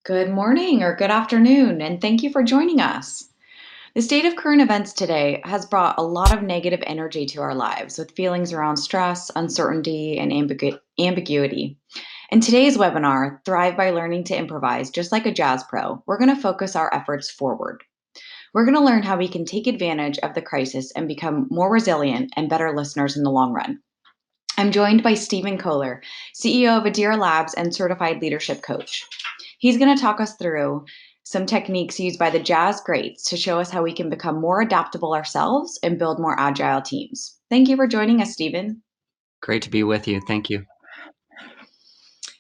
Good morning or good afternoon, and thank you for joining us. The state of current events today has brought a lot of negative energy to our lives with feelings around stress, uncertainty, and ambiguity. In today's webinar, Thrive by Learning to Improvise, just like a jazz pro, we're going to focus our efforts forward. We're going to learn how we can take advantage of the crisis and become more resilient and better listeners in the long run. I'm joined by Stephen Kohler, CEO of Audira Labs and certified leadership coach. He's going to talk us through some techniques used by the jazz greats to show us how we can become more adaptable ourselves and build more agile teams. Thank you for joining us, Stephen. Great to be with you. Thank you.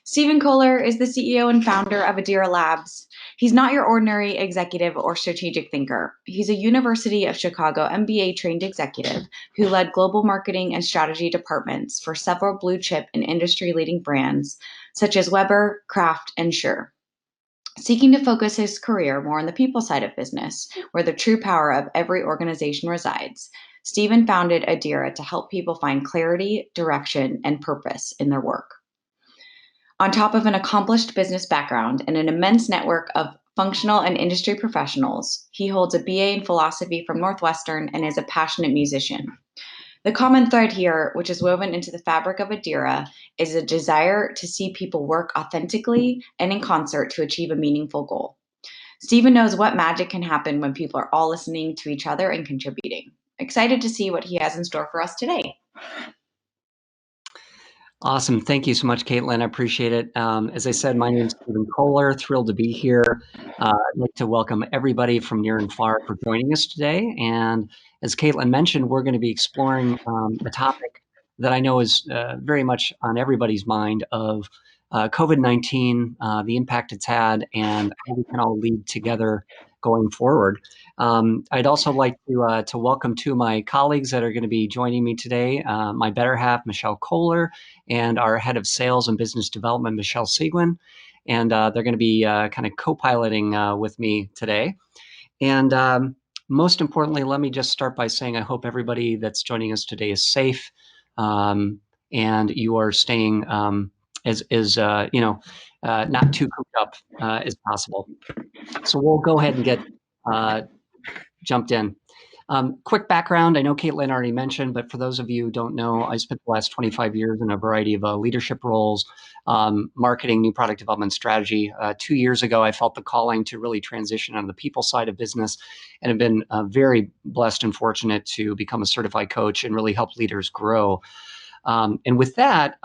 Stephen Kohler is the CEO and founder of Audira Labs. He's not your ordinary executive or strategic thinker. He's a University of Chicago MBA-trained executive who led global marketing and strategy departments for several blue chip and industry-leading brands such as Weber, Kraft, and Shure. Seeking to focus his career more on the people side of business, where the true power of every organization resides, Stephen founded Audira to help people find clarity, direction, and purpose in their work. On top of an accomplished business background and an immense network of functional and industry professionals, he holds a BA in philosophy from Northwestern and is a passionate musician. The common thread here, which is woven into the fabric of Audira, is a desire to see people work authentically and in concert to achieve a meaningful goal. Stephen knows what magic can happen when people are all listening to each other and contributing. Excited to see what he has in store for us today. Awesome. Thank you so much, Caitlin. I appreciate it. As I said, my name is Stephen Kohler. Thrilled to be here. I'd like to welcome everybody from near and far for joining us today. And as Caitlin mentioned, we're going to be exploring a topic that I know is very much on everybody's mind of COVID-19, the impact it's had, and how we can all lead together going forward. I'd also like to welcome two of my colleagues that are going to be joining me today, my better half, Michelle Kohler, and our head of sales and business development, Michelle Seguin. And they're going to be kind of co-piloting with me today. And most importantly, let me just start by saying I hope everybody that's joining us today is safe and you are staying as not too cooped up as possible. So we'll go ahead and get jumped in. Quick background, I know Caitlin already mentioned, but for those of you who don't know, I spent the last 25 years in a variety of leadership roles, marketing, new product development strategy. 2 years ago, I felt the calling to really transition on the people side of business and have been very blessed and fortunate to become a certified coach and really help leaders grow. And with that,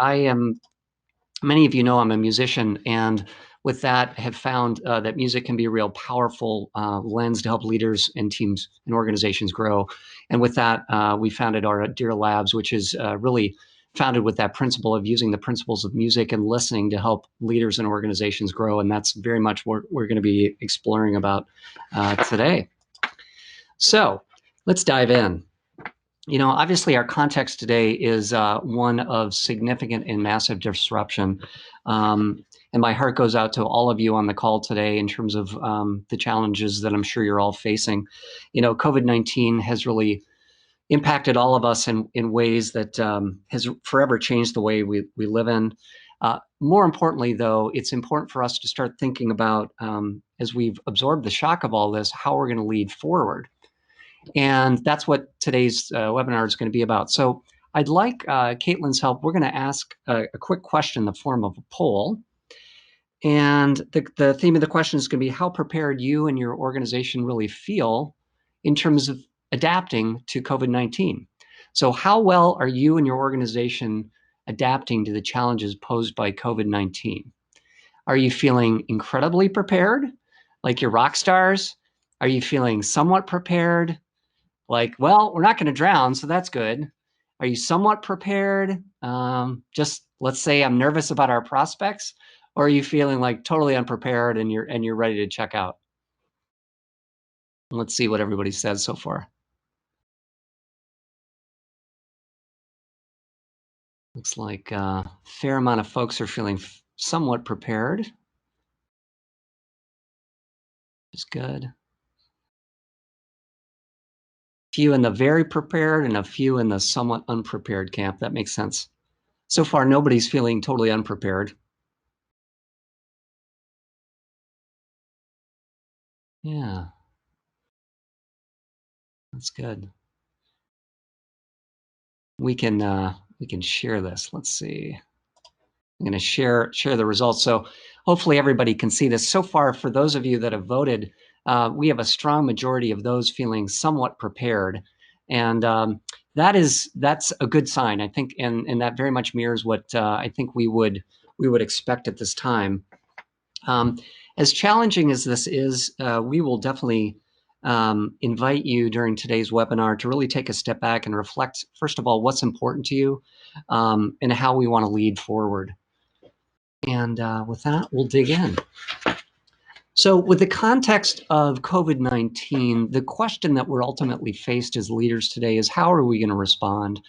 many of you know I'm a musician, and with that have found that music can be a real powerful lens to help leaders and teams and organizations grow. And with that, we founded our Audira Labs, which is really founded with that principle of using the principles of music and listening to help leaders and organizations grow. And that's very much what we're going to be exploring about today. So let's dive in. You know, obviously our context today is one of significant and massive disruption. And my heart goes out to all of you on the call today in terms of the challenges that I'm sure you're all facing. You know, COVID-19 has really impacted all of us in ways that has forever changed the way we live in. More importantly, though, it's important for us to start thinking about, as we've absorbed the shock of all this, how we're going to lead forward. And that's what today's webinar is going to be about. So I'd like Caitlin's help. We're going to ask a quick question in the form of a poll. And the theme of the question is going to be how prepared you and your organization really feel in terms of adapting to COVID-19. So how well are you and your organization adapting to the challenges posed by COVID-19? Are you feeling incredibly prepared, like you're rock stars? Are you feeling somewhat prepared? Like, well, we're not going to drown, so that's good. Are you somewhat prepared? Just let's say I'm nervous about our prospects, or are you feeling like totally unprepared and you're ready to check out? Let's see what everybody says so far. Looks like a fair amount of folks are feeling somewhat prepared, which is good. Few in the very prepared and a few in the somewhat unprepared camp. That makes sense. So far, nobody's feeling totally unprepared. Yeah, that's good. We can share this. Let's see. I'm going to share the results. So hopefully everybody can see this. So far, for those of you that have voted, we have a strong majority of those feeling somewhat prepared. And that's a good sign, I think, and that very much mirrors what I think we would expect at this time. As challenging as this is, we will definitely invite you during today's webinar to really take a step back and reflect, first of all, what's important to you and how we want to lead forward. And with that, we'll dig in. So with the context of COVID-19, the question that we're ultimately faced as leaders today is how are we going to respond?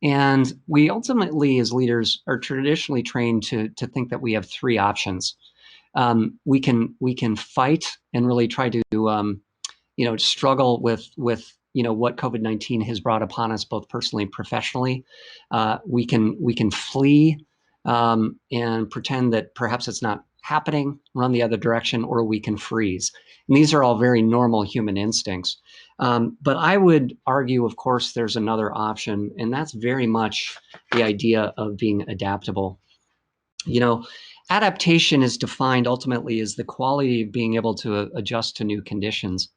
And we ultimately, as leaders, are traditionally trained to think that we have three options. We can fight and really try to struggle with what COVID-19 has brought upon us, both personally and professionally. We can flee and pretend that perhaps it's not happening, run the other direction, or we can freeze. And these are all very normal human instincts. But I would argue, of course, there's another option, and that's very much the idea of being adaptable. Adaptation is defined ultimately as the quality of being able to adjust to new conditions.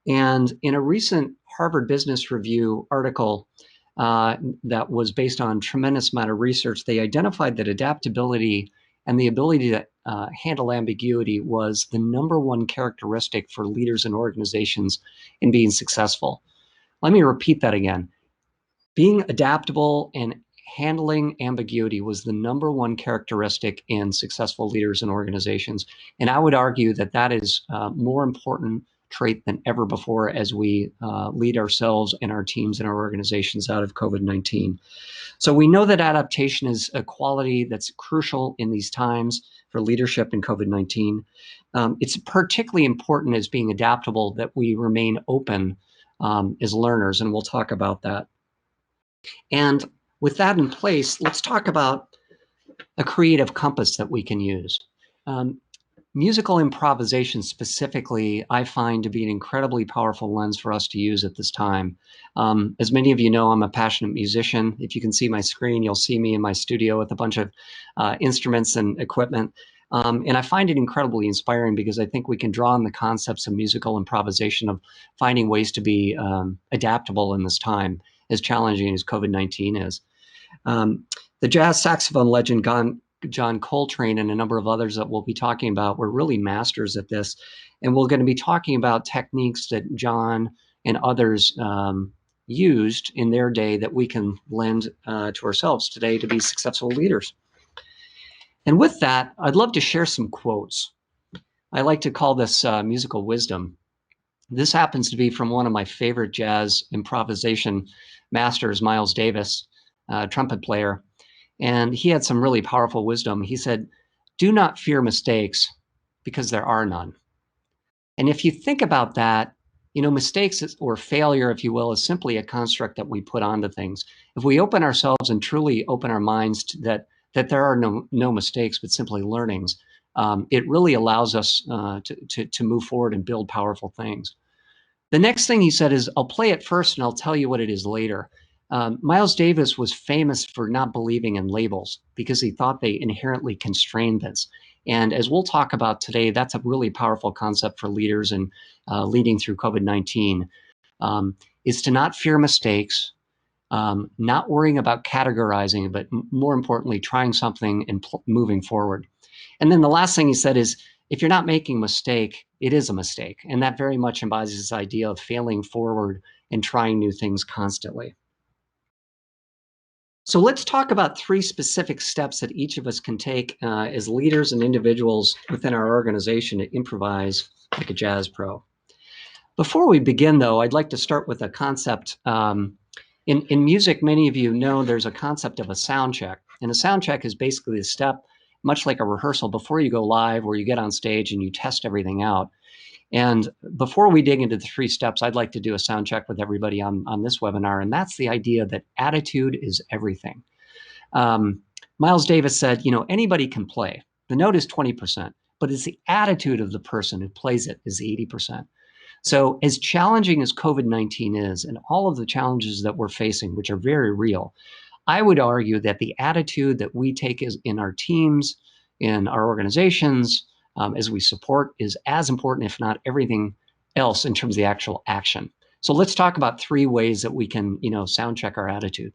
And in a recent Harvard Business Review article that was based on tremendous amount of research, they identified that adaptability and the ability to handle ambiguity was the #1 characteristic for leaders and organizations in being successful. Let me repeat that again. Being adaptable and handling ambiguity was the #1 characteristic in successful leaders and organizations. And I would argue that that is a more important trait than ever before as we lead ourselves and our teams and our organizations out of COVID-19. So we know that adaptation is a quality that's crucial in these times for leadership in COVID-19. It's particularly important as being adaptable that we remain open as learners, and we'll talk about that. And with that in place, let's talk about a creative compass that we can use. Musical improvisation specifically, I find to be an incredibly powerful lens for us to use at this time. As many of you know, I'm a passionate musician. If you can see my screen, you'll see me in my studio with a bunch of instruments and equipment. And I find it incredibly inspiring because I think we can draw on the concepts of musical improvisation, of finding ways to be adaptable in this time, as challenging as COVID-19 is. The jazz saxophone legend John Coltrane and a number of others that we'll be talking about were really masters at this. And we're going to be talking about techniques that John and others used in their day that we can lend to ourselves today to be successful leaders. And with that, I'd love to share some quotes. I like to call this musical wisdom. This happens to be from one of my favorite jazz improvisation masters, Miles Davis, trumpet player. And he had some really powerful wisdom. He said, "Do not fear mistakes because there are none." And if you think about that, mistakes or failure, if you will, is simply a construct that we put onto things. If we open ourselves and truly open our minds to that there are no mistakes, but simply learnings, it really allows us to move forward and build powerful things. The next thing he said is, "I'll play it first and I'll tell you what it is later." Miles Davis was famous for not believing in labels because he thought they inherently constrained this. And as we'll talk about today, that's a really powerful concept for leaders and leading through COVID-19, is to not fear mistakes, not worrying about categorizing, but more importantly, trying something and moving forward. And then the last thing he said is, if you're not making a mistake, it is a mistake. And that very much embodies this idea of failing forward and trying new things constantly. So let's talk about 3 specific steps that each of us can take as leaders and individuals within our organization to improvise like a jazz pro. Before we begin, though, I'd like to start with a concept. In music, many of you know there's a concept of a sound check. And a sound check is basically a step, much like a rehearsal, before you go live, where you get on stage and you test everything out. And before we dig into the 3 steps, I'd like to do a sound check with everybody on this webinar. And that's the idea that attitude is everything. Miles Davis said, anybody can play. The note is 20%, but it's the attitude of the person who plays it is 80%. So as challenging as COVID-19 is, and all of the challenges that we're facing, which are very real, I would argue that the attitude that we take is in our teams, in our organizations, as we support, is as important, if not everything else, in terms of the actual action. So let's talk about 3 ways that we can, sound check our attitude.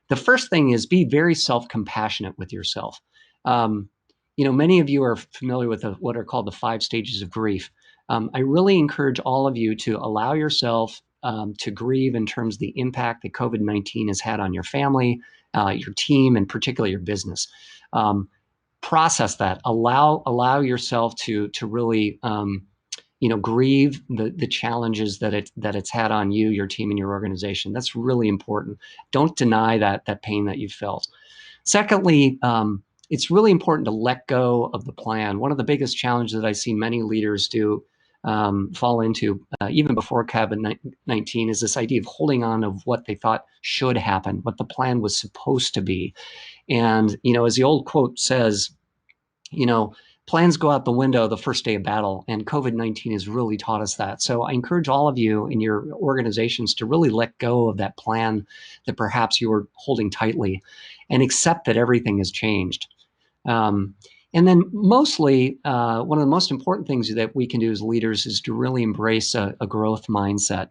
The first thing is be very self-compassionate with yourself. Many of you are familiar with what are called the 5 stages of grief. I really encourage all of you to allow yourself to grieve in terms of the impact that COVID-19 has had on your family, your team, and particularly your business. Process that. Allow yourself to really grieve the challenges that it's had on you, your team, and your organization. That's really important. Don't deny that pain that you've felt. Secondly, it's really important to let go of the plan. One of the biggest challenges that I see many leaders fall into, even before COVID-19, is this idea of holding on of what they thought should happen, what the plan was supposed to be. And, as the old quote says, plans go out the window the first day of battle, and COVID-19 has really taught us that. So I encourage all of you in your organizations to really let go of that plan that perhaps you were holding tightly and accept that everything has changed. And then mostly, one of the most important things that we can do as leaders is to really embrace a growth mindset.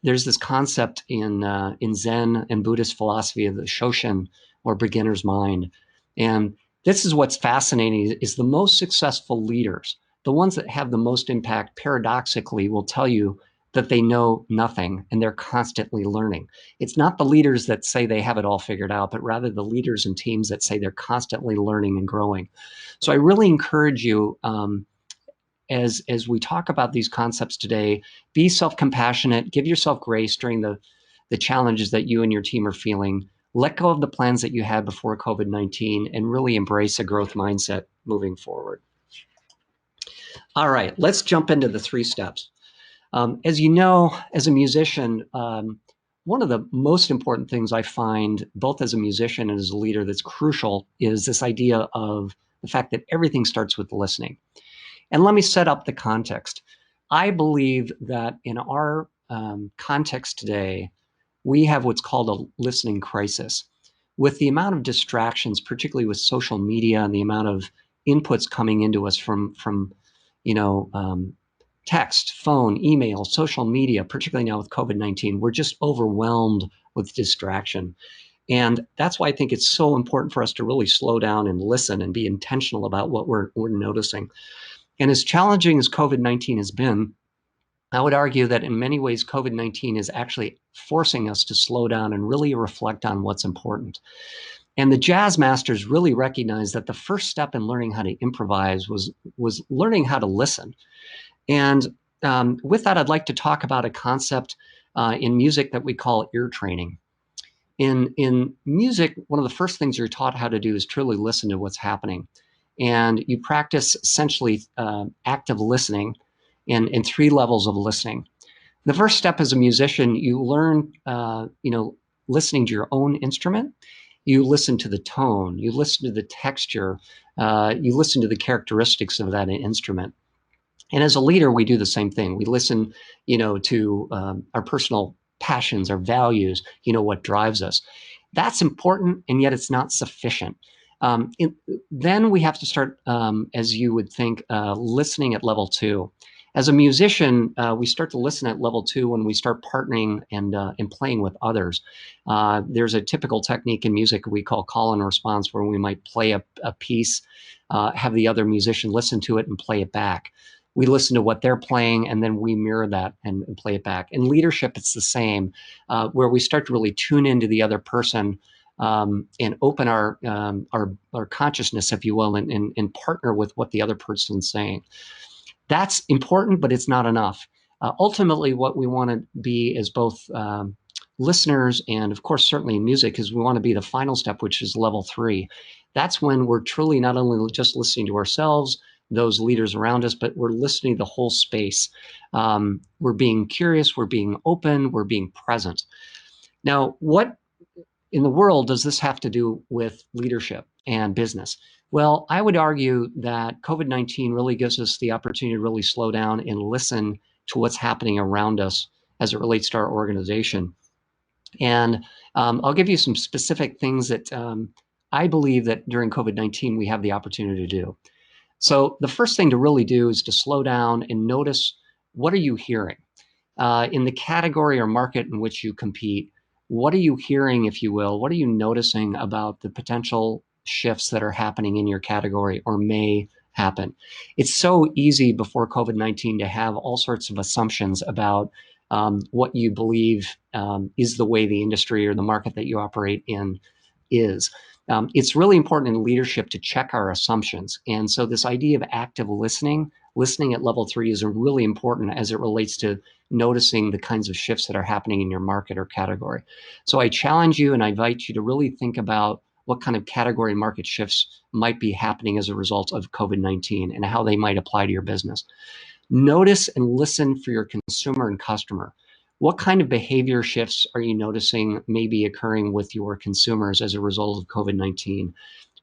There's this concept in Zen and Buddhist philosophy of the Shoshin, or beginner's mind. And this is what's fascinating, is the most successful leaders, the ones that have the most impact, paradoxically, will tell you that they know nothing and they're constantly learning. It's not the leaders that say they have it all figured out, but rather the leaders and teams that say they're constantly learning and growing. So I really encourage you, as we talk about these concepts today, be self-compassionate, give yourself grace during the challenges that you and your team are feeling. Let go of the plans that you had before COVID-19 and really embrace a growth mindset moving forward. All right, let's jump into the 3 steps. As you know, as a musician, one of the most important things I find, both as a musician and as a leader, that's crucial is this idea of the fact that everything starts with listening. And let me set up the context. I believe that in our context today, we have what's called a listening crisis. With the amount of distractions, particularly with social media and the amount of inputs coming into us from text, phone, email, social media, particularly now with COVID-19, we're just overwhelmed with distraction. And that's why I think it's so important for us to really slow down and listen and be intentional about what we're noticing. And as challenging as COVID-19 has been, I would argue that in many ways, COVID-19 is actually forcing us to slow down and really reflect on what's important. And the jazz masters really recognized that the first step in learning how to improvise was learning how to listen. And with that, I'd like to talk about a concept in music that we call ear training. In music, one of the first things you're taught how to do is truly listen to what's happening. And you practice essentially active listening in 3 levels of listening. The first step as a musician, you learn, listening to your own instrument. You listen to the tone, you listen to the texture, you listen to the characteristics of that instrument. And as a leader, we do the same thing. We listen, to our personal passions, our values, what drives us. That's important, and yet it's not sufficient. Then we have to start, as you would think, listening at level 2. As a musician, we start to listen at level 2 when we start partnering and playing with others. There's a typical technique in music we call call and response, where we might play a piece, have the other musician listen to it and play it back. We listen to what they're playing, and then we mirror that and play it back. In leadership, it's the same, where we start to really tune into the other person and open our consciousness, if you will, and partner with what the other person's saying. That's important, but it's not enough. Ultimately, what we want to be as both listeners and, of course, certainly in music, is we want to be the final step, which is level 3. That's when we're truly not only just listening to ourselves, those leaders around us, but we're listening to the whole space. We're being curious, we're being open, we're being present. Now, what in the world does this have to do with leadership and business? Well, I would argue that COVID-19 really gives us the opportunity to really slow down and listen to what's happening around us as it relates to our organization. And I'll give you some specific things that I believe that during COVID-19 we have the opportunity to do. So the first thing to really do is to slow down and notice, what are you hearing? In the category or market in which you compete, what are you hearing, if you will? What are you noticing about the potential shifts that are happening in your category or may happen? It's so easy before COVID-19 to have all sorts of assumptions about what you believe is the way the industry or the market that you operate in is. It's really important in leadership to check our assumptions. And so this idea of active listening at level 3 is really important as it relates to noticing the kinds of shifts that are happening in your market or category. So I challenge you and I invite you to really think about what kind of category and market shifts might be happening as a result of COVID-19 and how they might apply to your business. Notice and listen for your consumer and customer. What kind of behavior shifts are you noticing may be occurring with your consumers as a result of COVID-19?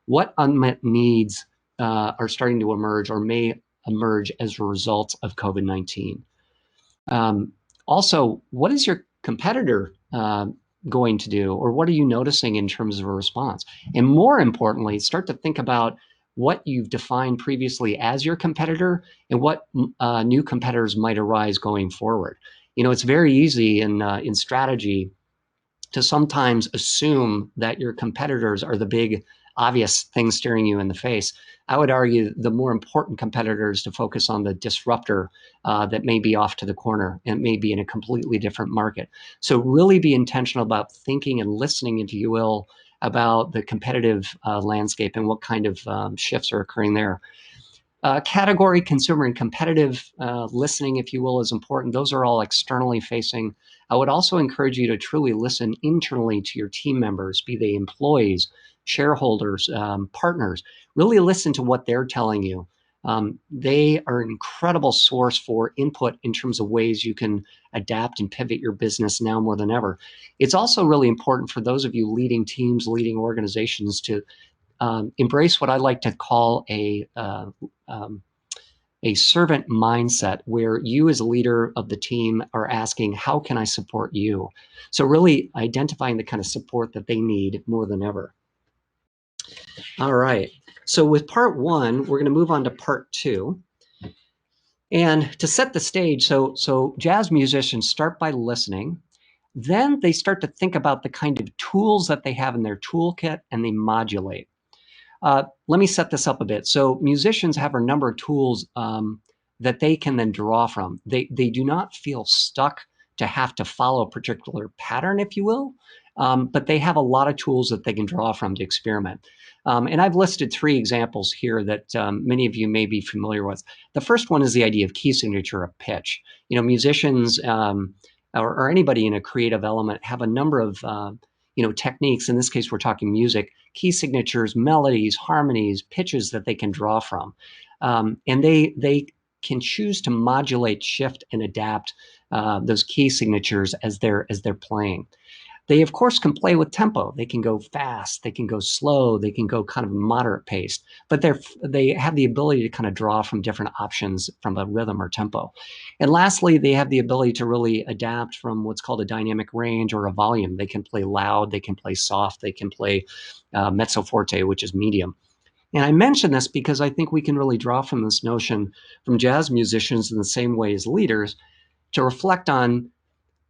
What unmet needs are starting to emerge or may emerge as a result of COVID-19? Also, what is your competitor going to do, or what are you noticing in terms of a response? And more importantly, start to think about what you've defined previously as your competitor and what new competitors might arise going forward. You know, it's very easy in strategy to sometimes assume that your competitors are the big obvious things staring you in the face. I would argue the more important competitors to focus on the disruptor that may be off to the corner and may be in a completely different market. So really be intentional about thinking and listening, if you will, about the competitive landscape and what kind of shifts are occurring there. Category, consumer, and competitive listening, if you will, is important. Those are all externally facing. I would also encourage you to truly listen internally to your team members, be they employees, shareholders, partners. Really listen to what they're telling you. They are an incredible source for input in terms of ways you can adapt and pivot your business now more than ever. It's also really important for those of you leading teams, leading organizations to embrace what I like to call a servant mindset, where you as a leader of the team are asking, how can I support you? So really identifying the kind of support that they need more than ever. All right. So with part 1, we're going to move on to part 2. And to set the stage, so jazz musicians start by listening. Then they start to think about the kind of tools that they have in their toolkit, and they modulate. Let me set this up a bit. So musicians have a number of tools that they can then draw from. They do not feel stuck to have to follow a particular pattern, if you will, but they have a lot of tools that they can draw from to experiment. And I've listed 3 examples here that many of you may be familiar with. The first one is the idea of key signature of pitch. You know, musicians or anybody in a creative element have a number of techniques. In this case, we're talking music, key signatures, melodies, harmonies, pitches that they can draw from. And they can choose to modulate, shift, and adapt those key signatures as they're playing. They, of course, can play with tempo. They can go fast, they can go slow, they can go kind of moderate paced, but they have the ability to kind of draw from different options from a rhythm or tempo. And lastly, they have the ability to really adapt from what's called a dynamic range or a volume. They can play loud, they can play soft, they can play mezzo forte, which is medium. And I mention this because I think we can really draw from this notion from jazz musicians in the same way as leaders to reflect on,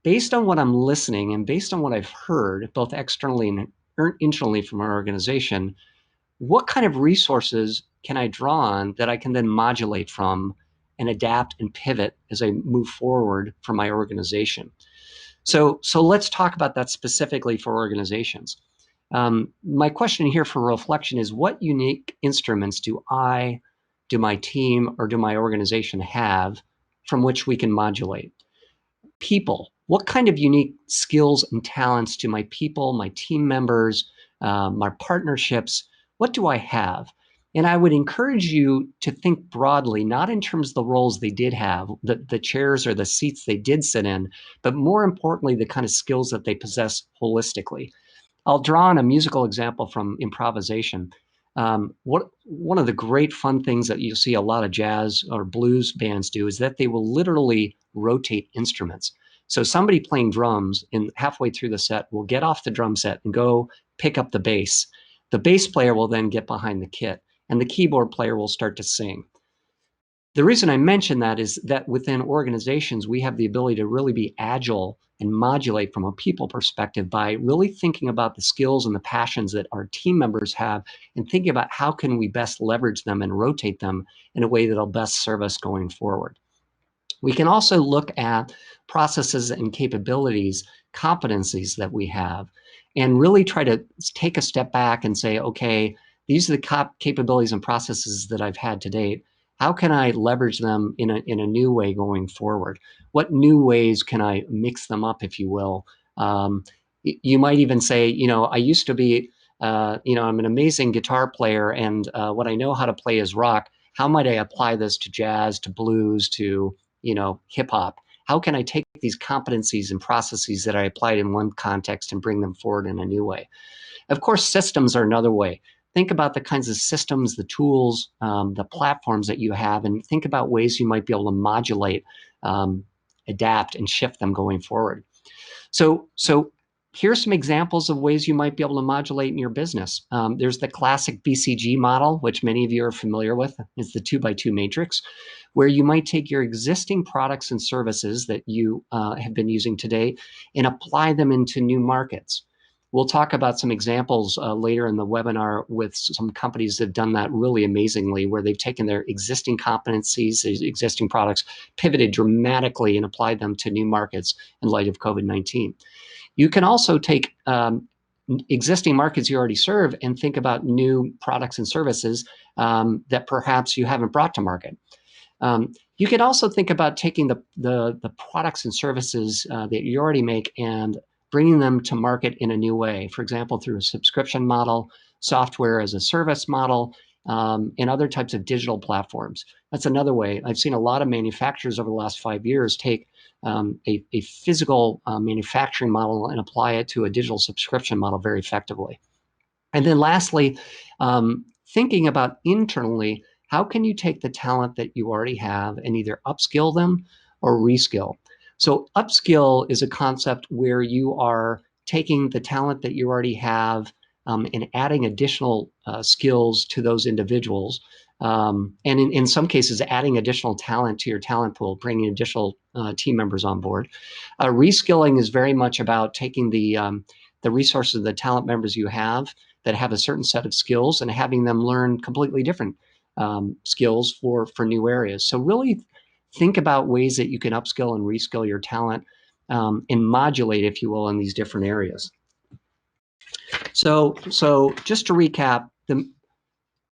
based on what I'm listening and based on what I've heard, both externally and internally from our organization, what kind of resources can I draw on that I can then modulate from and adapt and pivot as I move forward for my organization? So let's talk about that specifically for organizations. My question here for reflection is, what unique instruments do my team, or do my organization have from which we can modulate? People. What kind of unique skills and talents do my people, my team members, my partnerships, what do I have? And I would encourage you to think broadly, not in terms of the roles they did have, the chairs or the seats they did sit in, but more importantly, the kind of skills that they possess holistically. I'll draw on a musical example from improvisation. One of the great fun things that you see a lot of jazz or blues bands do is that they will literally rotate instruments. So somebody playing drums in halfway through the set will get off the drum set and go pick up the bass. The bass player will then get behind the kit, and the keyboard player will start to sing. The reason I mention that is that within organizations, we have the ability to really be agile and modulate from a people perspective by really thinking about the skills and the passions that our team members have and thinking about how can we best leverage them and rotate them in a way that'll best serve us going forward. We can also look at processes and capabilities, competencies that we have, and really try to take a step back and say, okay, these are the capabilities and processes that I've had to date. How can I leverage them in a new way going forward? What new ways can I mix them up, if you will? You might even say, I used to be, I'm an amazing guitar player, and what I know how to play is rock. How might I apply this to jazz, to blues, to hip hop? How can I take these competencies and processes that I applied in one context and bring them forward in a new way? Of course, systems are another way. Think about the kinds of systems, the tools, the platforms that you have, and think about ways you might be able to modulate, adapt, and shift them going forward. So here's some examples of ways you might be able to modulate in your business. There's the classic BCG model, which many of you are familiar with. It's the 2x2 matrix, where you might take your existing products and services that you have been using today and apply them into new markets. We'll talk about some examples later in the webinar with some companies that have done that really amazingly, where they've taken their existing competencies, existing products, pivoted dramatically and applied them to new markets in light of COVID-19. You can also take existing markets you already serve and think about new products and services that perhaps you haven't brought to market. You can also think about taking the products and services that you already make and bringing them to market in a new way. For example, through a subscription model, software as a service model, and other types of digital platforms. That's another way. I've seen a lot of manufacturers over the last 5 years take a physical manufacturing model and apply it to a digital subscription model very effectively. And then lastly, thinking about internally, how can you take the talent that you already have and either upskill them or reskill? So upskill is a concept where you are taking the talent that you already have and adding additional skills to those individuals. And in some cases, adding additional talent to your talent pool, bringing additional team members on board. Reskilling is very much about taking the resources, the talent members you have that have a certain set of skills and having them learn completely different skills for new areas. So really think about ways that you can upskill and reskill your talent and modulate, if you will, in these different areas. So just to recap,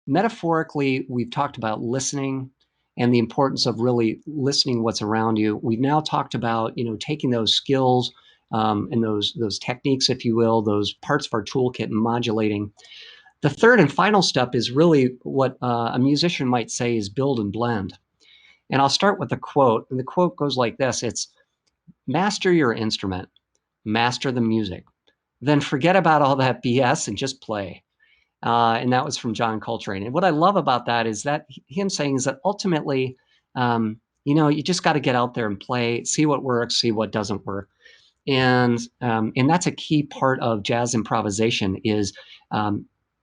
metaphorically, we've talked about listening and the importance of really listening what's around you. We've now talked about, taking those skills and those techniques, if you will, those parts of our toolkit and modulating. The third and final step is really what a musician might say is build and blend. And I'll start with a quote, and the quote goes like this. It's, master your instrument, master the music, then forget about all that BS and just play. And that was from John Coltrane. And what I love about that is that him saying is that ultimately, you just got to get out there and play, see what works, see what doesn't work. And that's a key part of jazz improvisation is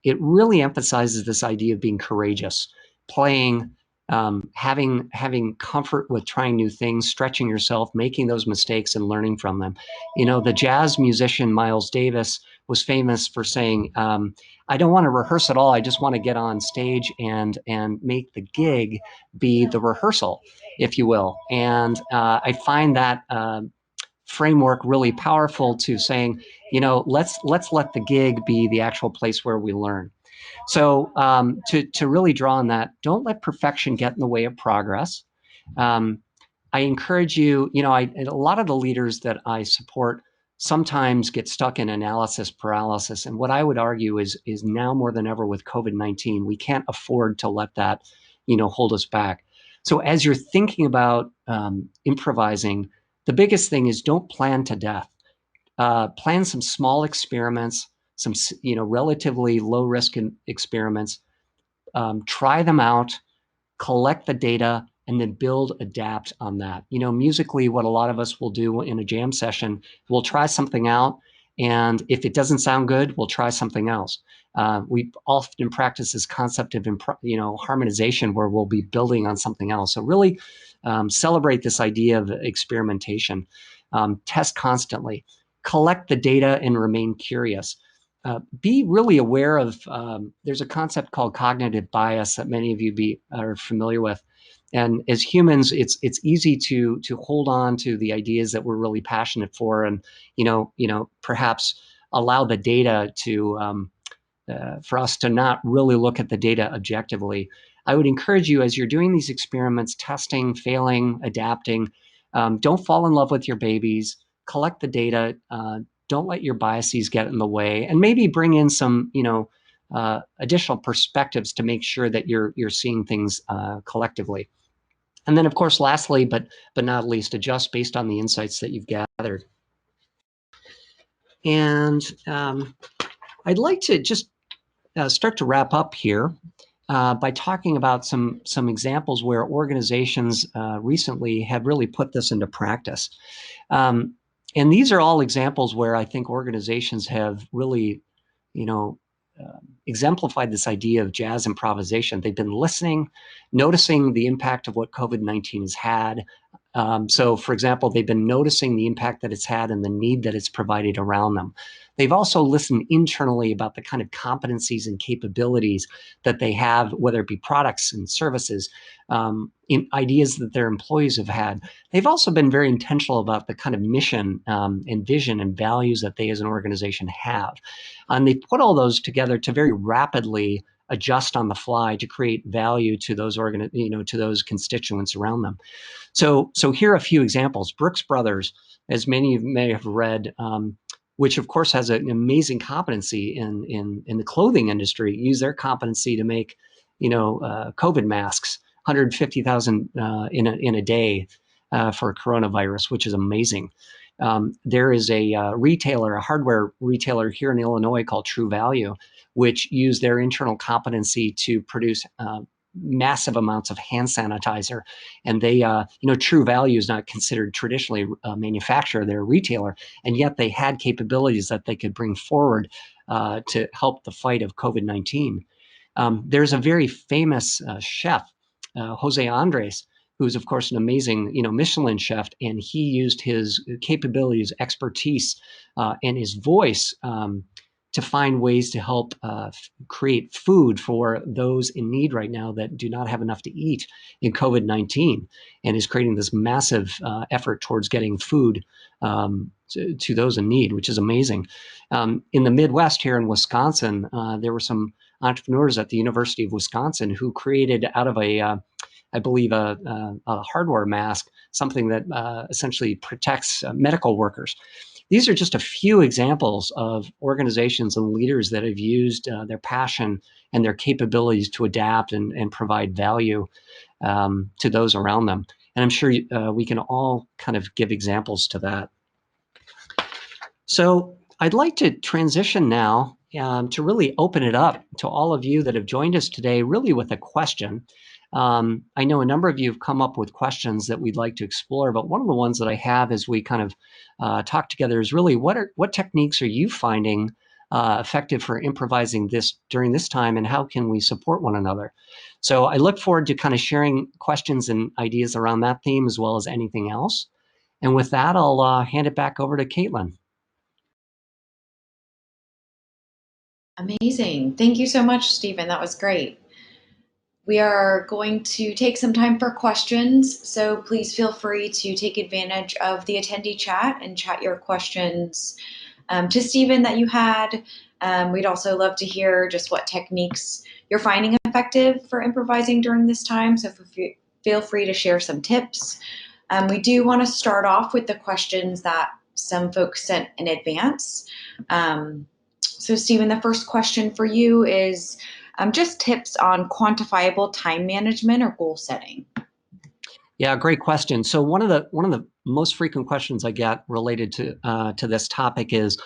it really emphasizes this idea of being courageous, playing, having comfort with trying new things, stretching yourself, making those mistakes and learning from them. The jazz musician Miles Davis was famous for saying, I don't want to rehearse at all. I just want to get on stage and make the gig be the rehearsal, if you will. And I find that framework really powerful to saying, let's let the gig be the actual place where we learn. So to really draw on that, don't let perfection get in the way of progress. I encourage you, a lot of the leaders that I support sometimes get stuck in analysis paralysis. And what I would argue is now more than ever with COVID-19, we can't afford to let that, hold us back. So as you're thinking about improvising, the biggest thing is don't plan to death. Plan some small experiments, some relatively low risk experiments. try them out, collect the data, and then build, adapt on that. You know, musically, what a lot of us will do in a jam session, we'll try something out, and if it doesn't sound good, we'll try something else. We often practice this concept of harmonization, where we'll be building on something else. So really celebrate this idea of experimentation. Test constantly, collect the data, and remain curious. Be really aware of, there's a concept called cognitive bias that many of you are familiar with. And as humans, it's easy to hold on to the ideas that we're really passionate for, and perhaps allow the data to for us to not really look at the data objectively. I would encourage you, as you're doing these experiments, testing, failing, adapting, don't fall in love with your babies. Collect the data. Don't let your biases get in the way, and maybe bring in some, additional perspectives to make sure that you're seeing things collectively. And then, of course, lastly, but not least, adjust based on the insights that you've gathered. And I'd like to just start to wrap up here by talking about some examples where organizations recently have really put this into practice. And these are all examples where I think organizations have really, exemplified this idea of jazz improvisation. They've been listening, noticing the impact of what COVID-19 has had. So, for example, they've been noticing the impact that it's had and the need that it's provided around them. They've also listened internally about the kind of competencies and capabilities that they have, whether it be products and services, ideas that their employees have had. They've also been very intentional about the kind of mission and vision and values that they as an organization have. And they put all those together to very rapidly adjust on the fly to create value to those to those constituents around them. So here are a few examples. Brooks Brothers, as many of you may have read, which of course has an amazing competency in the clothing industry, use their competency to make, COVID masks, 150,000 in a day for coronavirus, which is amazing. There is a retailer, a hardware retailer here in Illinois called True Value, which used their internal competency to produce massive amounts of hand sanitizer. And they, True Value is not considered traditionally a manufacturer, they're a retailer, and yet they had capabilities that they could bring forward to help the fight of COVID-19. There's a very famous chef, Jose Andres, who's of course an amazing, Michelin chef, and he used his capabilities, expertise, and his voice to find ways to help create food for those in need right now that do not have enough to eat in COVID-19, and is creating this massive effort towards getting food to those in need, which is amazing. In the Midwest here in Wisconsin, there were some entrepreneurs at the University of Wisconsin who created out of I believe a hardware mask, something that essentially protects medical workers. These are just a few examples of organizations and leaders that have used their passion and their capabilities to adapt and provide value to those around them. And I'm sure we can all kind of give examples to that. So I'd like to transition now to really open it up to all of you that have joined us today, really with a question. I know a number of you have come up with questions that we'd like to explore, but one of the ones that I have as we kind of talk together is really what techniques are you finding effective for improvising during this time, and how can we support one another? So I look forward to kind of sharing questions and ideas around that theme as well as anything else. And with that, I'll hand it back over to Caitlin. Amazing. Thank you so much, Stephen. That was great. We are going to take some time for questions, so please feel free to take advantage of the attendee chat and chat your questions to Stephen that you had. We'd also love to hear just what techniques you're finding effective for improvising during this time, so feel free to share some tips. We do want to start off with the questions that some folks sent in advance. So Stephen, the first question for you is just tips on quantifiable time management or goal setting. Yeah, great question. So one of the most frequent questions I get related to this topic is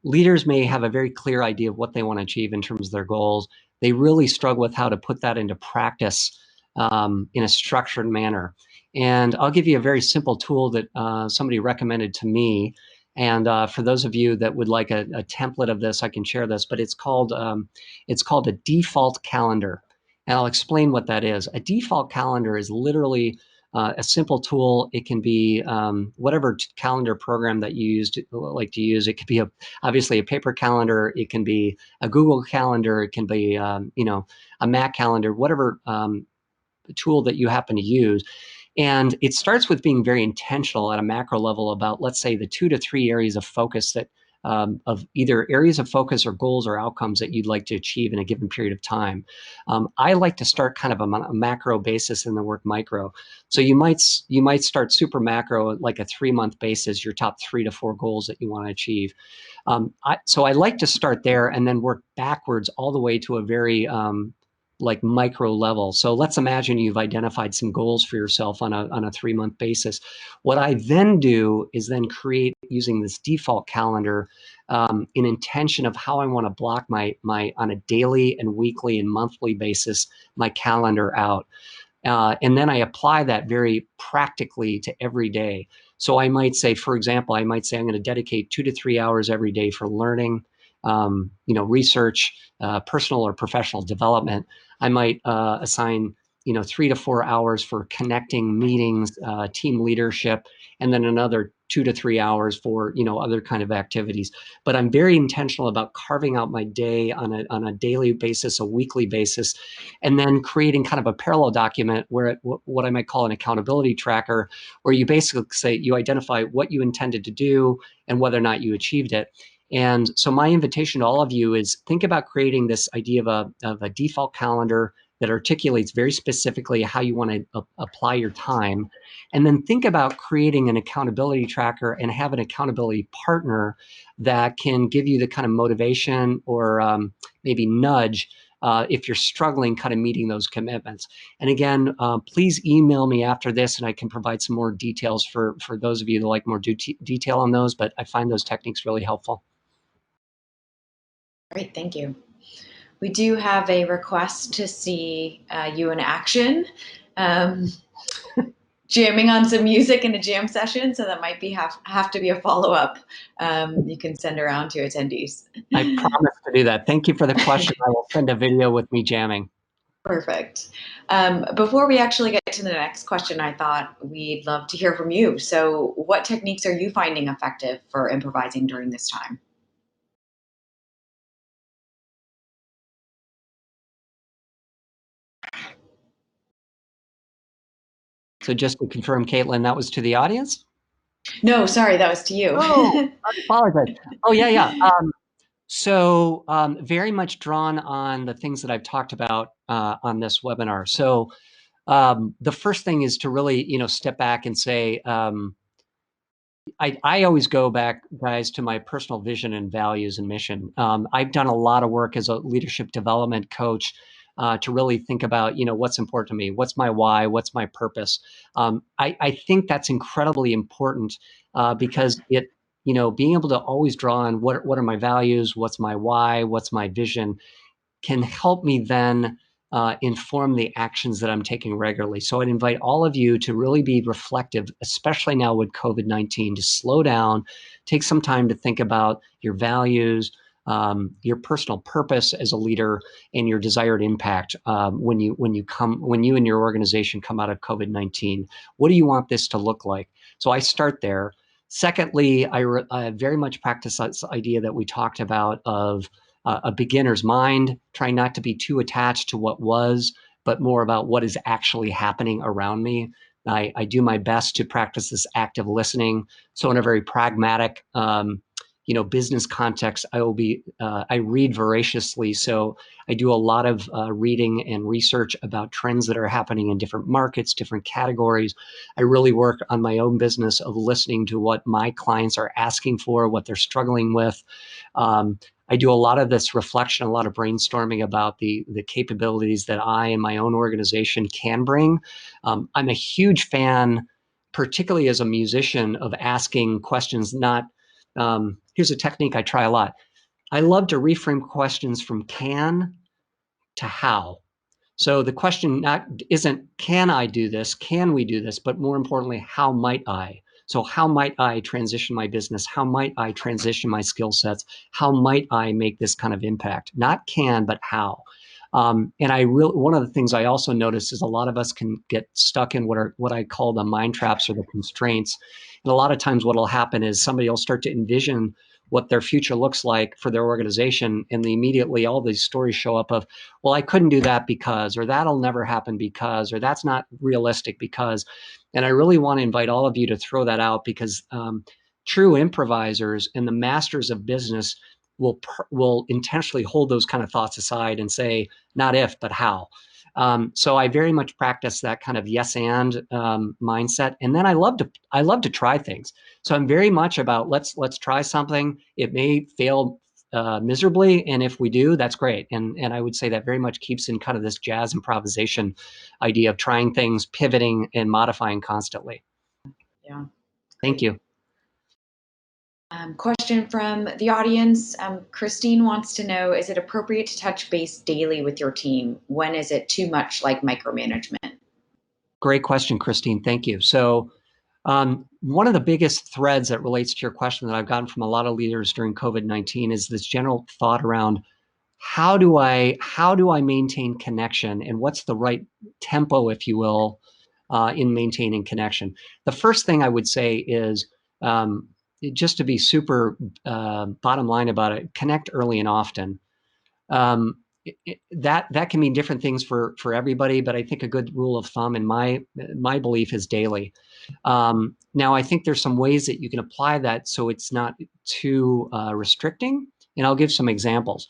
leaders may have a very clear idea of what they want to achieve in terms of their goals. they really struggle with how to put that into practice in a structured manner. And I'll give you a very simple tool that somebody recommended to me. And for those of you that would like a template of this, I can share this, but it's called a default calendar. And I'll explain what that is. A default calendar is literally a simple tool. It can be whatever calendar program that you like to use. It could be obviously a paper calendar. It can be a Google calendar. It can be a Mac calendar, whatever tool that you happen to use. And it starts with being very intentional at a macro level about, let's say, the 2 to 3 areas of focus that of either areas of focus or goals or outcomes that you'd like to achieve in a given period of time. I like to start kind of a macro basis and then work micro. So you might start super macro, like a 3-month basis, your top 3 to 4 goals that you want to achieve. So I like to start there and then work backwards all the way to a very like micro level. So let's imagine you've identified some goals for yourself on a 3-month basis. What I then do is then create, using this default calendar, an intention of how I want to block my on a daily and weekly and monthly basis, my calendar out. And then I apply that very practically to every day. So I might say, for example, I'm going to dedicate 2 to 3 hours every day for learning, research, personal or professional development. I might assign 3 to 4 hours for connecting, meetings, team leadership, and then another 2 to 3 hours for other kind of activities. But I'm very intentional about carving out my day on a daily basis, a weekly basis, and then creating kind of a parallel document where what I might call an accountability tracker, where you basically say you identify what you intended to do and whether or not you achieved it. And so my invitation to all of you is think about creating this idea of a default calendar that articulates very specifically how you want to apply your time. And then think about creating an accountability tracker and have an accountability partner that can give you the kind of motivation or maybe nudge if you're struggling kind of meeting those commitments. And again, please email me after this and I can provide some more details for those of you that like more detail on those, but I find those techniques really helpful. Great, thank you. We do have a request to see you in action, jamming on some music in a jam session. So that might be have to be a follow-up you can send around to attendees. I promise to do that. Thank you for the question. I will send a video with me jamming. Perfect. Before we actually get to the next question, I thought we'd love to hear from you. So what techniques are you finding effective for improvising during this time? So just to confirm, Caitlin, that was to the audience? No, sorry, that was to you. Oh, I apologize. Oh, yeah. So very much drawn on the things that I've talked about on this webinar. So the first thing is to really, step back and say, I always go back, guys, to my personal vision and values and mission. I've done a lot of work as a leadership development coach to really think about, what's important to me, what's my why, what's my purpose. I think that's incredibly important because it, being able to always draw on what are my values, what's my why, what's my vision, can help me then inform the actions that I'm taking regularly. So I'd invite all of you to really be reflective, especially now with COVID-19, to slow down, take some time to think about your values, your personal purpose as a leader, and your desired impact when you and your organization come out of COVID-19. What do you want this to look like? So I start there. Secondly, I very much practice this idea that we talked about of a beginner's mind, trying not to be too attached to what was, but more about what is actually happening around me. I do my best to practice this active listening. So in a very pragmatic, business context, I read voraciously. So I do a lot of reading and research about trends that are happening in different markets, different categories. I really work on my own business of listening to what my clients are asking for, what they're struggling with. I do a lot of this reflection, a lot of brainstorming about the capabilities that I and my own organization can bring. I'm a huge fan, particularly as a musician, of asking questions. Here's a technique I try a lot. I love to reframe questions from can to how. So the question isn't, can I do this? Can we do this? But more importantly, how might I? So how might I transition my business? How might I transition my skill sets? How might I make this kind of impact? Not can, but how. And one of the things I also notice is a lot of us can get stuck in what I call the mind traps or the constraints. And a lot of times what will happen is somebody will start to envision what their future looks like for their organization, and immediately all these stories show up of, well, I couldn't do that because, or that'll never happen because, or that's not realistic because. And I really want to invite all of you to throw that out, because true improvisers and the masters of business will intentionally hold those kind of thoughts aside and say, not if, but how. So I very much practice that kind of yes and mindset. And then I love to try things. So I'm very much about let's try something. It may fail miserably, and if we do, that's great. And I would say that very much keeps in kind of this jazz improvisation idea of trying things, pivoting, and modifying constantly. Yeah. Thank you. Question from the audience. Christine wants to know, is it appropriate to touch base daily with your team? When is it too much like micromanagement? Great question, Christine. Thank you. So one of the biggest threads that relates to your question that I've gotten from a lot of leaders during COVID-19 is this general thought around how do I maintain connection, and what's the right tempo, if you will, in maintaining connection. The first thing I would say is, just to be super bottom line about it, connect early and often. That can mean different things for everybody, but I think a good rule of thumb in my belief is daily. Now, I think there's some ways that you can apply that so it's not too restricting, and I'll give some examples.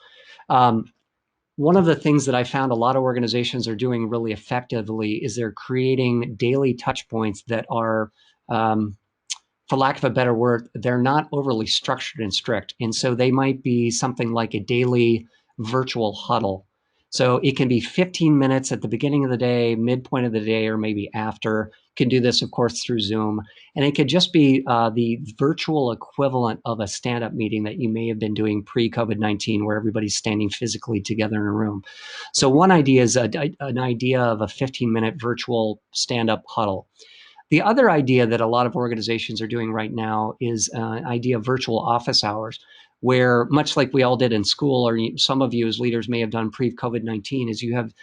One of the things that I found a lot of organizations are doing really effectively is they're creating daily touch points that are, for lack of a better word, they're not overly structured and strict. And so they might be something like a daily virtual huddle. So it can be 15 minutes at the beginning of the day, midpoint of the day, or maybe after. You can do this, of course, through Zoom. And it could just be the virtual equivalent of a stand-up meeting that you may have been doing pre-COVID-19, where everybody's standing physically together in a room. So one idea is an idea of a 15-minute virtual stand-up huddle. The other idea that a lot of organizations are doing right now is an idea of virtual office hours, where, much like we all did in school, or some of you as leaders may have done pre-COVID-19, is you have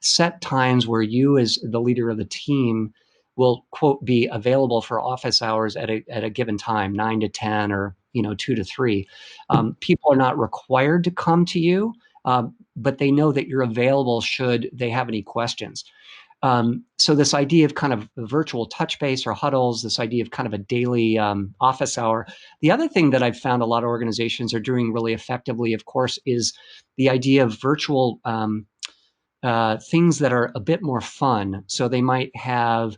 set times where you as the leader of the team will, quote, be available for office hours at a given time, 9 to 10 or 2 to 3. People are not required to come to you, but they know that you're available should they have any questions. So this idea of kind of virtual touch base or huddles, this idea of kind of a daily office hour. The other thing that I've found a lot of organizations are doing really effectively, of course, is the idea of virtual things that are a bit more fun. So they might have,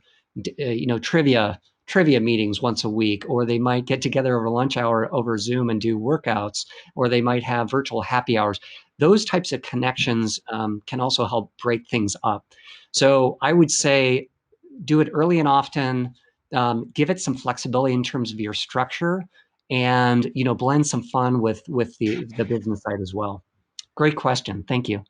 trivia meetings once a week, or they might get together over lunch hour over Zoom and do workouts, or they might have virtual happy hours. Those types of connections can also help break things up. So I would say do it early and often, give it some flexibility in terms of your structure, and blend some fun with the business side as well. Great question. Thank you.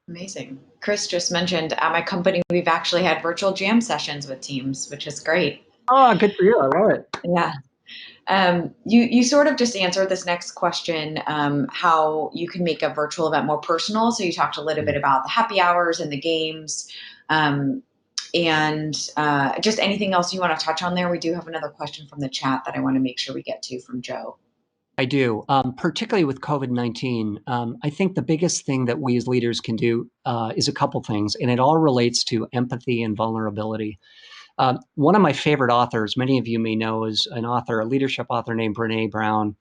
Amazing. Chris just mentioned at my company, we've actually had virtual jam sessions with teams, which is great. Oh, good for you. I love it. Yeah. You sort of just answered this next question, how you can make a virtual event more personal. So you talked a little bit about the happy hours and the games, and just anything else you want to touch on there. We do have another question from the chat that I want to make sure we get to from Joe. I do, particularly with COVID-19. I think the biggest thing that we as leaders can do is a couple things, and it all relates to empathy and vulnerability. One of my favorite authors, many of you may know, is a leadership author named Brené Brown.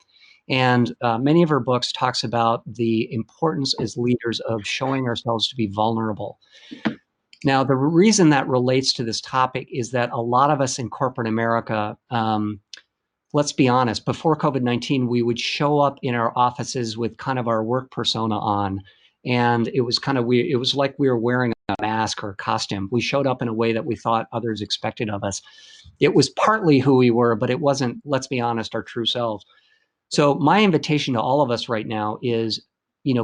And many of her books talks about the importance as leaders of showing ourselves to be vulnerable. Now, the reason that relates to this topic is that a lot of us in corporate America, let's be honest, before COVID-19, we would show up in our offices with kind of our work persona on. And it was kind of weird. It was like we were wearing a mask or a costume. We showed up in a way that we thought others expected of us. It was partly who we were, but it wasn't, let's be honest, our true selves. So my invitation to all of us right now is,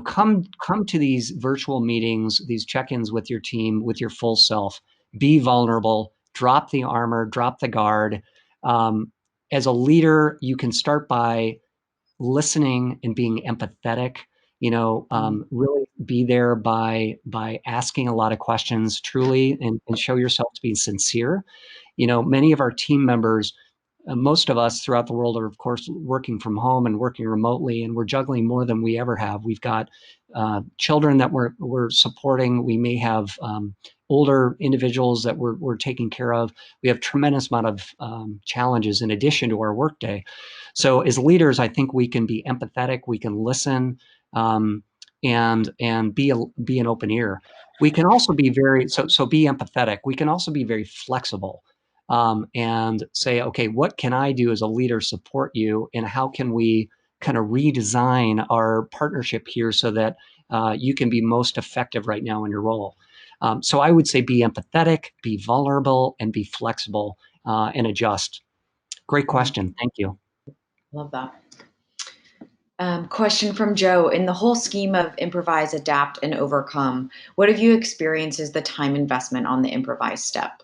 come to these virtual meetings, these check-ins with your team, with your full self. Be vulnerable. Drop the armor. Drop the guard. As a leader, you can start by listening and being empathetic. Really be there by asking a lot of questions truly, and show yourself to be sincere. Many of our team members, most of us throughout the world, are of course working from home and working remotely, and we're juggling more than we ever have. We've got children that we're supporting. We may have older individuals that we're taking care of. We have tremendous amount of challenges in addition to our workday. So as leaders, I think we can be empathetic. We can listen, and be an open ear. We can also be so be empathetic. We can also be very flexible. And say, okay, what can I do as a leader support you, and how can we kind of redesign our partnership here so that you can be most effective right now in your role? So I would say be empathetic, be vulnerable, and be flexible, and adjust. Great question. Thank you. Love that. Question from Joe. In the whole scheme of improvise, adapt, and overcome, what have you experienced as the time investment on the improvise step?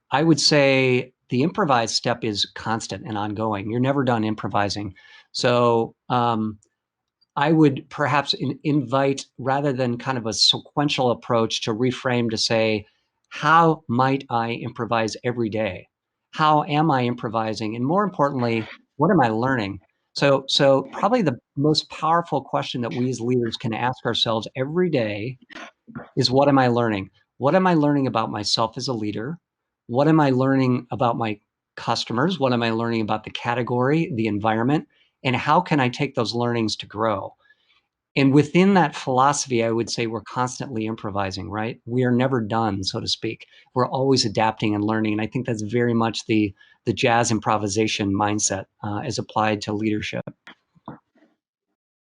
I would say the improvise step is constant and ongoing. You're never done improvising. So I would perhaps invite, rather than kind of a sequential approach, to reframe to say, how might I improvise every day? How am I improvising? And more importantly, what am I learning? So probably the most powerful question that we as leaders can ask ourselves every day is, what am I learning? What am I learning about myself as a leader? What am I learning about my customers? What am I learning about the category, the environment? And how can I take those learnings to grow? And within that philosophy, I would say we're constantly improvising, right? We are never done, so to speak. We're always adapting and learning. And I think that's very much the jazz improvisation mindset as applied to leadership.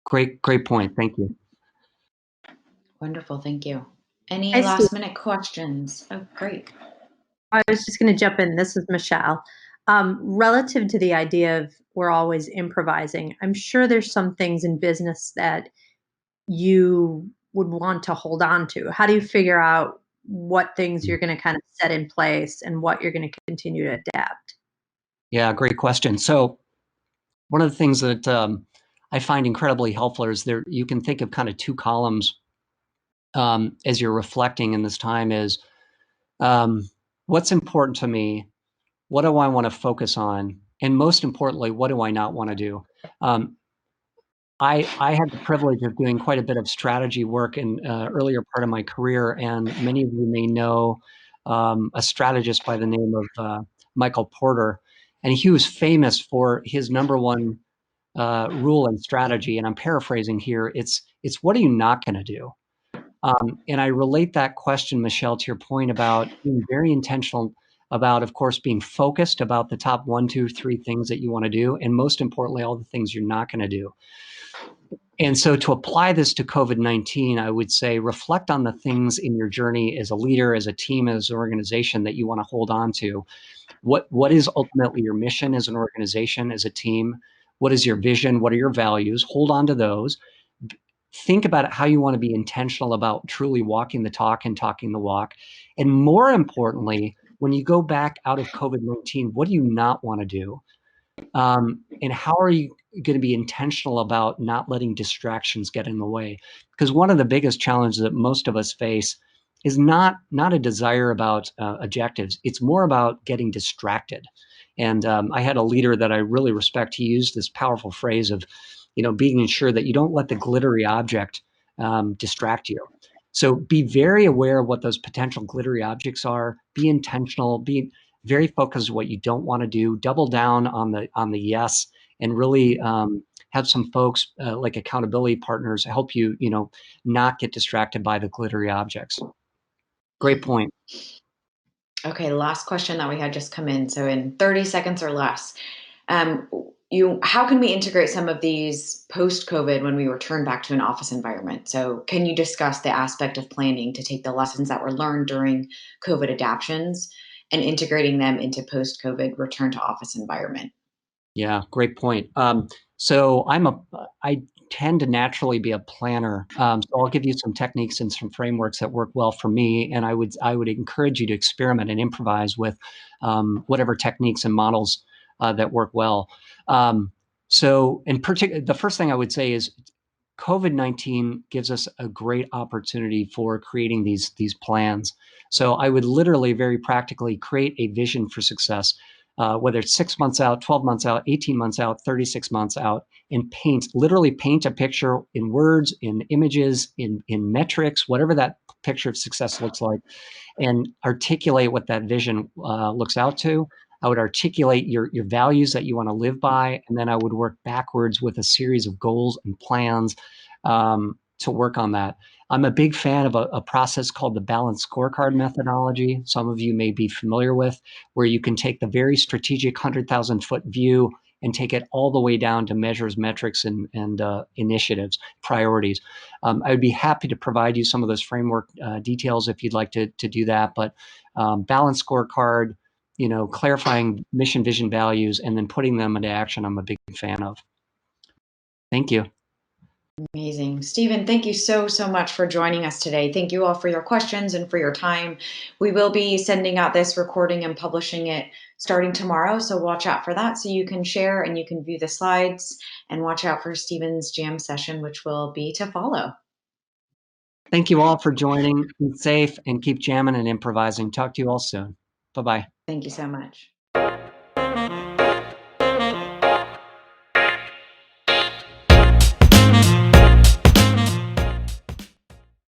Great point. Thank you. Wonderful. Thank you. Any last minute questions? Oh, great. I was just going to jump in. This is Michelle. Relative to the idea of we're always improvising, I'm sure there's some things in business that you would want to hold on to. How do you figure out what things you're going to kind of set in place and what you're going to continue to adapt? Yeah, great question. So one of the things that I find incredibly helpful is you can think of kind of two columns as you're reflecting in this time is, what's important to me? What do I want to focus on? And most importantly, what do I not want to do? I had the privilege of doing quite a bit of strategy work in earlier part of my career, and many of you may know a strategist by the name of Michael Porter, and he was famous for his number one rule and strategy. And I'm paraphrasing here. It's what are you not going to do? And I relate that question, Michelle, to your point about being very intentional about, of course, being focused about the top 1, 2, 3 things that you want to do, and most importantly, all the things you're not going to do. And so to apply this to COVID-19, I would say reflect on the things in your journey as a leader, as a team, as an organization that you want to hold on to. What is ultimately your mission as an organization, as a team? What is your vision? What are your values? Hold on to those. Think about how you want to be intentional about truly walking the talk and talking the walk. And more importantly, when you go back out of COVID-19, what do you not want to do? And how are you going to be intentional about not letting distractions get in the way? Because one of the biggest challenges that most of us face is not a desire about objectives. It's more about getting distracted. And I had a leader that I really respect. He used this powerful phrase of, being ensured that you don't let the glittery object distract you. So be very aware of what those potential glittery objects are. Be intentional. Be very focused on what you don't want to do. Double down on the yes, and really have some folks like accountability partners help you, not get distracted by the glittery objects. Great point. Okay, last question that we had just come in. So in 30 seconds or less, how can we integrate some of these post-COVID when we return back to an office environment? So can you discuss the aspect of planning to take the lessons that were learned during COVID adaptions and integrating them into post-COVID return to office environment? Yeah, great point. So I tend to naturally be a planner. So I'll give you some techniques and some frameworks that work well for me. And I would encourage you to experiment and improvise with whatever techniques and models that work well. So in particular, the first thing I would say is COVID-19 gives us a great opportunity for creating these plans. So I would literally very practically create a vision for success, whether it's 6 months out, 12 months out, 18 months out, 36 months out, and literally paint a picture in words, in images, in metrics, whatever that picture of success looks like, and articulate what that vision looks out to. I would articulate your values that you want to live by, and then I would work backwards with a series of goals and plans to work on that. I'm a big fan of a process called the balanced scorecard methodology. Some of you may be familiar with, where you can take the very strategic 100,000-foot view and take it all the way down to measures, metrics, and initiatives, priorities. I would be happy to provide you some of those framework details if you'd like to do that. But balanced scorecard, clarifying mission, vision, values, and then putting them into action, I'm a big fan of. Thank you. Amazing. Stephen, thank you so much for joining us today. Thank you all for your questions and for your time. We will be sending out this recording and publishing it starting tomorrow, so watch out for that so you can share and you can view the slides, and watch out for Stephen's jam session, which will be to follow. Thank you all for joining. Be safe and keep jamming and improvising. Talk to you all soon. Bye-bye. Thank you so much.